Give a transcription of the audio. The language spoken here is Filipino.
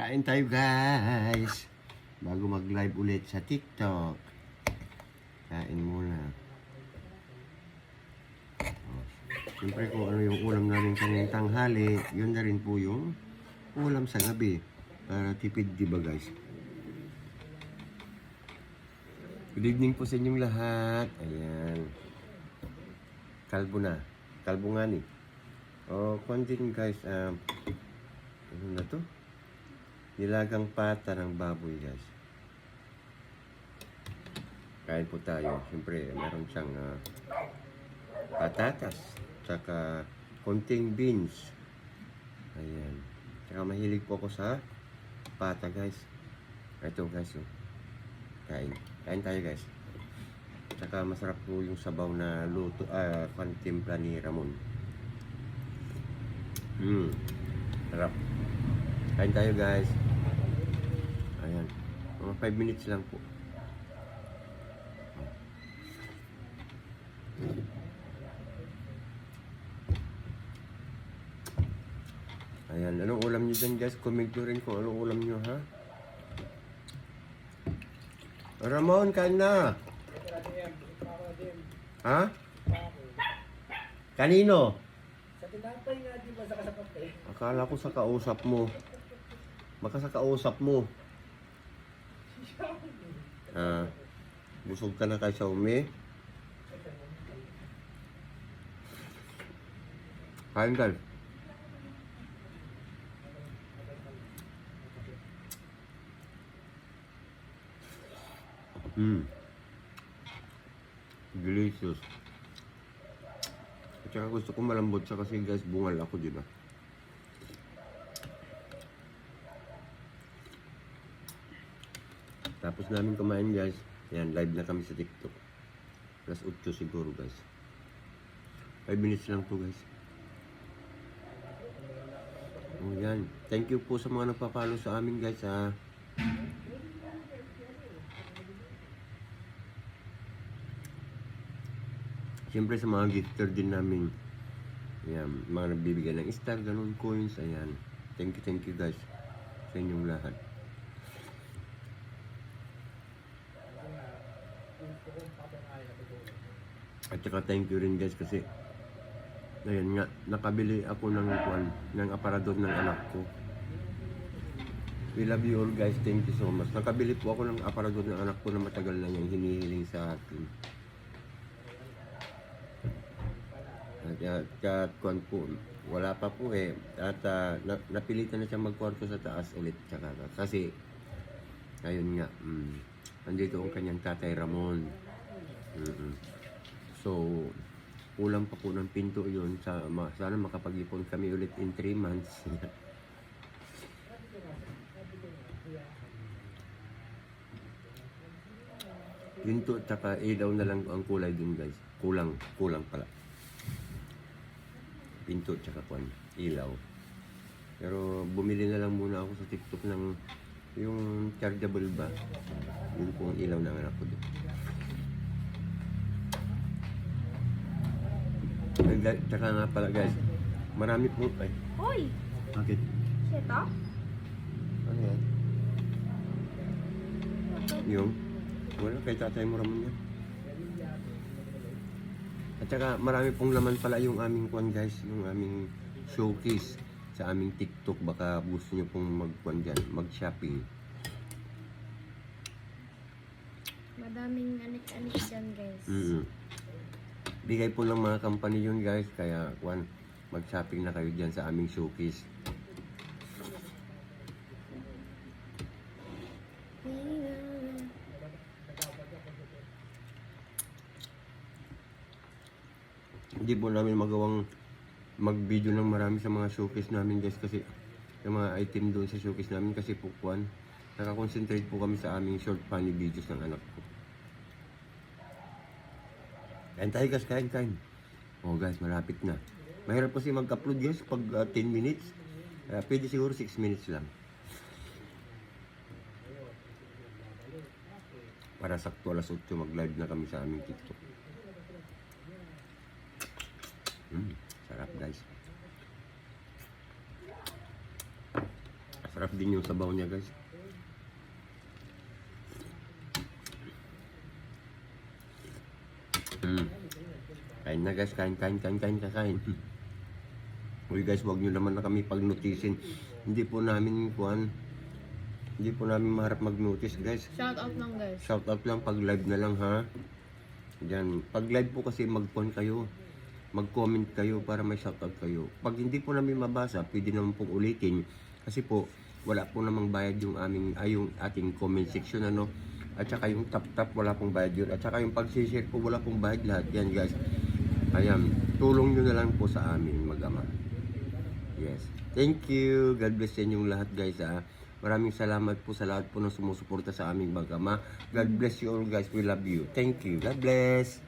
Kain tayo guys. Bago mag-live ulit sa TikTok. Kain muna. Siyempre kung ano yung ulam namin kanyang tanghali, yun na rin po yung ulam sa gabi. Para tipid, di ba guys? Good evening po sa inyong lahat. Ayan. Kalbo na. Kalbo nga ni. O, kontin guys. Ano na to? Nilagang pata ng baboy guys. Kain po tayo. Siyempre, meron siyang patatas. Tsaka konting beans. Ayan. Tsaka mahilig po ako sa pata guys. Ito guys. Oh. Kain. Kain tayo guys. Tsaka masarap po yung sabaw na luto, pantimpla ni Ramon. Sarap. Kain tayo guys. Ayan. Mga 5 minutes lang po. Ayan. Anong ulam nyo dyan guys? Comment nyo rin kung anong ulam nyo ha. Ramon, kain na. Ha? Kanino? Sa tinapay nga, di ba sa kasapat eh? Akala ko sa kausap mo. Baka sa kausap mo. Busog ka na kay Xiaomi. Kain guys. Delicious. At saka gusto ko malambot siya kasi guys, bungal ako dito. Tapos namin kumain guys. Yan, live na kami sa TikTok. Plus 8 siguro guys. 5 minutes lang to guys. O yan. Thank you po sa mga nagpa-follow sa amin guys ha. Siyempre sa mga gifter din namin. Ayan, mga nagbibigay ng star, ganun, coins, ayan. Thank you guys sa inyong lahat. At saka thank you rin guys kasi ayan nga, nakabili ako ng aparador ng anak ko. We love you all guys, thank you so much. Nakabili po ako ng aparador ng anak ko na matagal na niyang hinihiling sa akin. At kung po, wala pa po eh. At napilitan na siya magkwarto sa taas ulit. Tsaka, kasi, ayun nga, nandito ang kanyang tatay Ramon. So, kulang pa po ng pinto yun. Sana makapag-ipon kami ulit in 3 months. Pinto tsaka ilaw na lang ang kulay dun guys. Kulang pala. Pinto tsaka ilaw. Pero bumili na lang muna ako sa TikTok ng yung chargeable ba. Yun po ang ilaw ng anak ko doon. Tsaka nga pala guys, marami po ay. Hoy! Bakit? Ito? Ano yan? Yung? Wala, kay tatay mo Ramon yan. At saka marami pong laman pala yung aming kwan guys, yung aming showcase sa aming TikTok. Baka gusto nyo pong mag-kwan dyan, mag-shopping. Madaming anik-anik dyan guys. Bigay po ng mga company yun guys, kaya kwan, mag-shopping na kayo dyan sa aming showcase. Hindi po namin magawang mag-video ng marami sa mga showcase namin guys kasi yung mga item doon sa showcase namin kasi po kwan, nakakonsentrate po kami sa aming short funny videos ng anak ko. Kain tayo guys, kain. Oh guys, malapit na. Mahirap kasi mag-upload guys pag 10 minutes. Pwede siguro 6 minutes lang. Para sakto alas 8 mag-live na kami sa aming TikTok. Sarap guys. Sarap din yung sabaw niya guys. Kain na guys, kain. Uy guys, wag nyo naman na kami pag-noticein. Hindi po namin maharap mag-notice guys. Shout out lang guys. Shout out lang pag live na lang ha. Diyan, pag live po kasi mag-comment kayo para may shout out kayo. Pag hindi po namin mabasa, pwede naman pong ulitin kasi po wala po namang bayad yung yung ating comment section ano. At saka yung tap wala pong bayad yun. At saka yung pag-share po wala pong bayad lahat yan guys. Ayan, tulong nyo na lang po sa amin mag-ama. Yes. Thank you. God bless sa inyong lahat guys ha. Maraming salamat po sa lahat po na sumusuporta sa aming mag-ama. God bless you all guys. We love you. Thank you. God bless.